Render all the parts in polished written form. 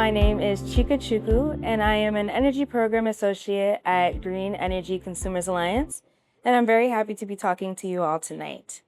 my name is Chika Chukwu, and I am an Energy Program Associate at Green Energy Consumers Alliance, and I'm very happy to be talking to you all tonight.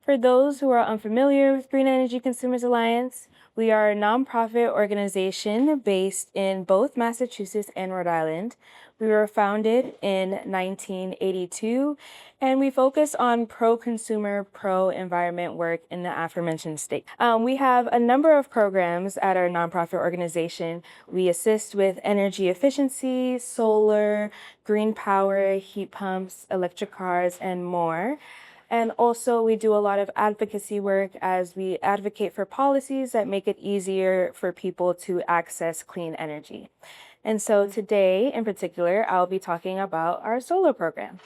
For those who are unfamiliar with Green Energy Consumers Alliance, we are a nonprofit organization based in both Massachusetts and Rhode Island. We were founded in 1982, and we focus on pro-consumer, pro-environment work in the aforementioned state. We have a number of programs at our nonprofit organization. We assist with energy efficiency, solar, green power, heat pumps, electric cars, and more. And also we do a lot of advocacy work as we advocate for policies that make it easier for people to access clean energy. And so today in particular, I'll be talking about our solar program.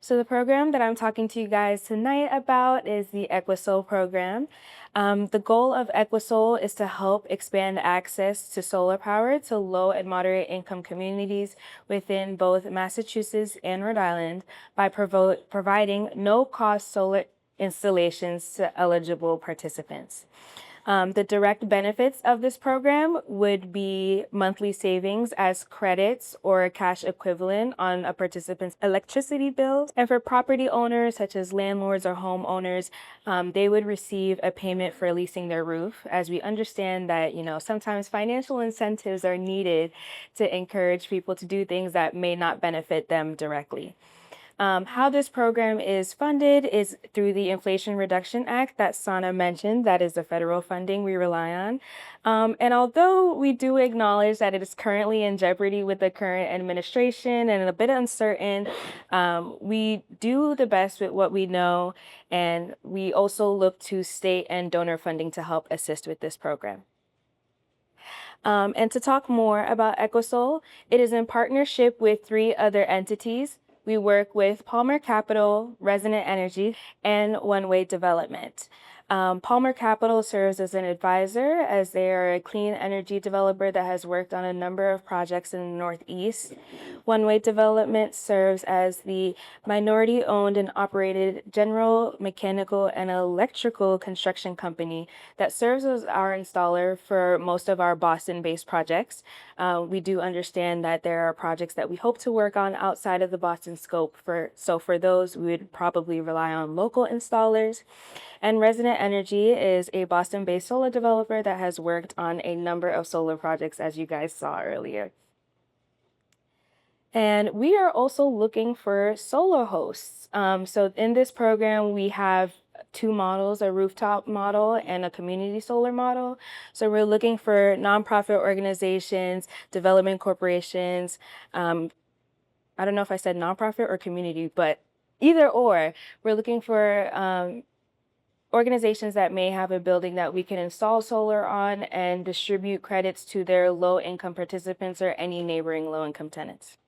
So the program that I'm talking to you guys tonight about is the Equisol program. The goal of Equisol is to help expand access to solar power to low and moderate income communities within both Massachusetts and Rhode Island by providing no-cost solar installations to eligible participants. The direct benefits of this program would be monthly savings as credits or cash equivalent on a participant's electricity bill. And for property owners such as landlords or homeowners, they would receive a payment for leasing their roof, as we understand that, sometimes financial incentives are needed to encourage people to do things that may not benefit them directly. How this program is funded is through the Inflation Reduction Act that Sana mentioned. That is the federal funding we rely on. And although we do acknowledge that it is currently in jeopardy with the current administration and a bit uncertain, we do the best with what we know, and we also look to state and donor funding to help assist with this program. And to talk more about Equisol, it is in partnership with 3 other entities. We work with Palmer Capital, Resonant Energy, and One Way Development. Palmer Capital serves as an advisor, as they are a clean energy developer that has worked on a number of projects in the Northeast. One Way Development serves as the minority-owned and operated general mechanical and electrical construction company that serves as our installer for most of our Boston-based projects. We do understand that there are projects that we hope to work on outside of the Boston scope. So for those, we would probably rely on local installers. And Resonant Energy is a Boston-based solar developer that has worked on a number of solar projects, as you guys saw earlier. And we are also looking for solar hosts. So in this program, we have 2 models, a rooftop model and a community solar model. So we're looking for nonprofit organizations, development corporations. I don't know if I said nonprofit or community, but either or, we're looking for organizations that may have a building that we can install solar on and distribute credits to their low-income participants or any neighboring low-income tenants.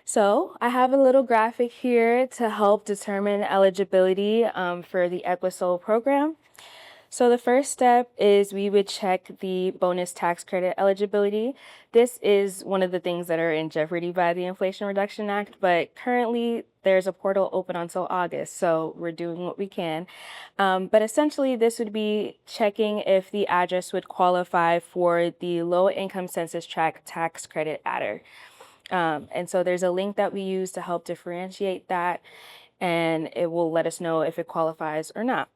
So I have a little graphic here to help determine eligibility for the Equisol program. So the first step is we would check the bonus tax credit eligibility. This is one of the things that are in jeopardy by the Inflation Reduction Act, but currently there's a portal open until August, so we're doing what we can. But essentially this would be checking if the address would qualify for the low income census tract tax credit adder. And so there's a link that we use to help differentiate that, and it will let us know if it qualifies or not.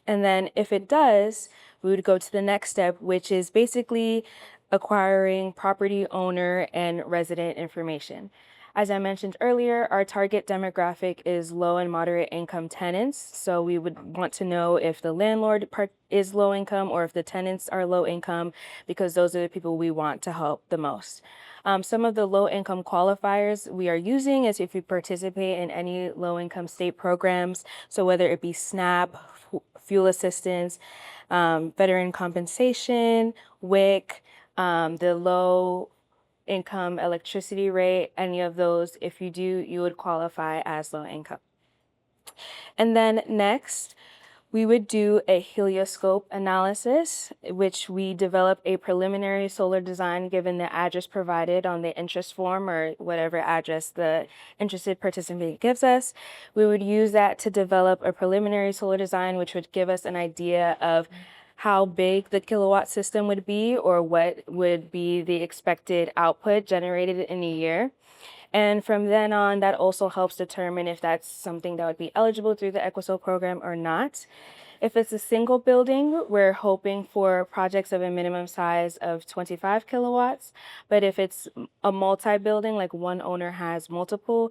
And then if it does, we would go to the next step, which is basically acquiring property owner and resident information. As I mentioned earlier, our target demographic is low and moderate income tenants. So we would want to know if the landlord part is low income or if the tenants are low income, because those are the people we want to help the most. Some of the low-income qualifiers we are using is if you participate in any low-income state programs, so whether it be SNAP, fuel assistance, veteran compensation, WIC, the low-income electricity rate, any of those, if you do, you would qualify as low-income. And then next, We would do a helioscope analysis, which we develop a preliminary solar design given the address provided on the interest form or whatever address the interested participant gives us. We would use that to develop a preliminary solar design, which would give us an idea of how big the kilowatt system would be or what would be the expected output generated in a year. And from then on, that also helps determine if that's something that would be eligible through the Equisol program or not. If it's a single building, we're hoping for projects of a minimum size of 25 kilowatts. But if it's a multi-building, like one owner has multiple,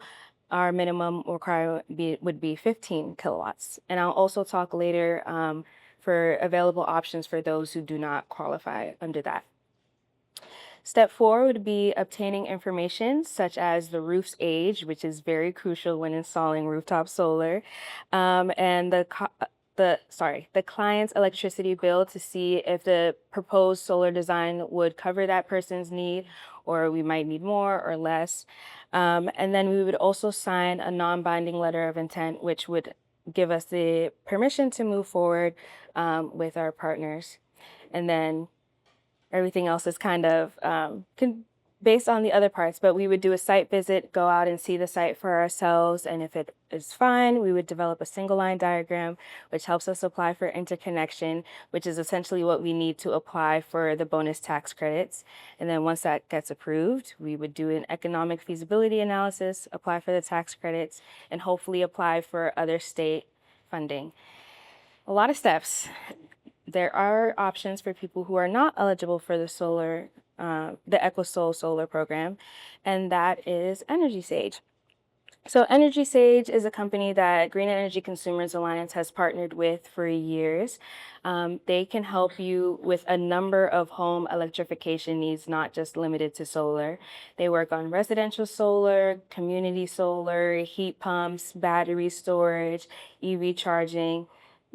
our minimum requirement would be 15 kilowatts. And I'll also talk later for available options for those who do not qualify under that. Step 4 would be obtaining information such as the roof's age, which is very crucial when installing rooftop solar, and the client's electricity bill to see if the proposed solar design would cover that person's need, or we might need more or less. And then we would also sign a non-binding letter of intent, which would give us the permission to move forward with our partners. And then everything else is kind of based on the other parts, but we would do a site visit, go out and see the site for ourselves, and if it is fine, we would develop a single line diagram, which helps us apply for interconnection, which is essentially what we need to apply for the bonus tax credits. And then once that gets approved, we would do an economic feasibility analysis, apply for the tax credits, and hopefully apply for other state funding. A lot of steps. There are options for people who are not eligible for the Equisol solar program, and that is Energy Sage. So Energy Sage is a company that Green Energy Consumers Alliance has partnered with for years. They can help you with a number of home electrification needs, not just limited to solar. They work on residential solar, community solar, heat pumps, battery storage, EV charging,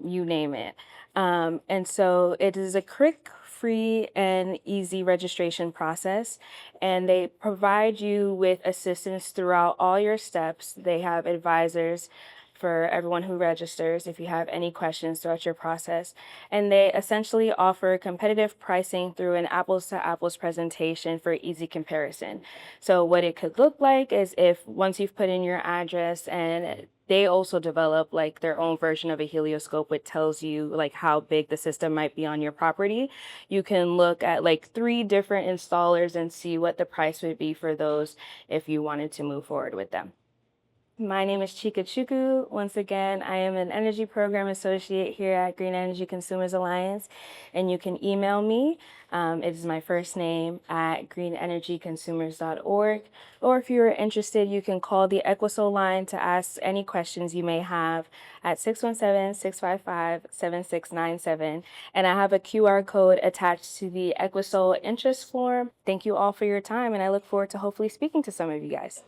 you name it. And so it is a quick, free, and easy registration process, and they provide you with assistance throughout all your steps. They have advisors for everyone who registers if you have any questions throughout your process. And they essentially offer competitive pricing through an apples to apples presentation for easy comparison. So what it could look like is if once you've put in your address, and they also develop like their own version of a helioscope, which tells you like how big the system might be on your property. You can look at like 3 different installers and see what the price would be for those if you wanted to move forward with them. My name is Chika Chukwu. Once again, I am an Energy Program Associate here at Green Energy Consumers Alliance, and you can email me. It is my first name at greenenergyconsumers.org. Or if you're interested, you can call the Equisol line to ask any questions you may have at 617-655-7697. And I have a QR code attached to the Equisol interest form. Thank you all for your time, and I look forward to hopefully speaking to some of you guys.